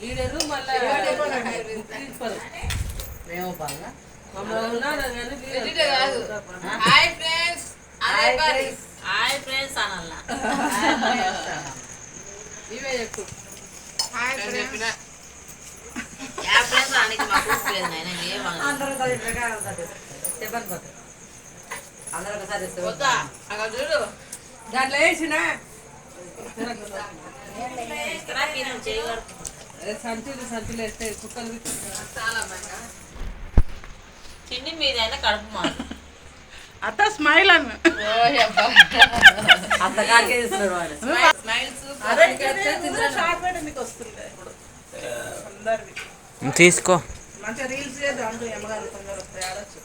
Leader మళ్ళీ మేము బాగా ఇవే చెప్పు దాంట్లో వేసిన సంచులు వేస్తే కుక్కలు తిండి మీదైనా కడుపు మా అత్త స్మైల్ అన్న తీసుకో మంచిగా రీల్స్ చేద్దాం అమ్మగారు తొందర వస్తాయి ఆడచ్చు.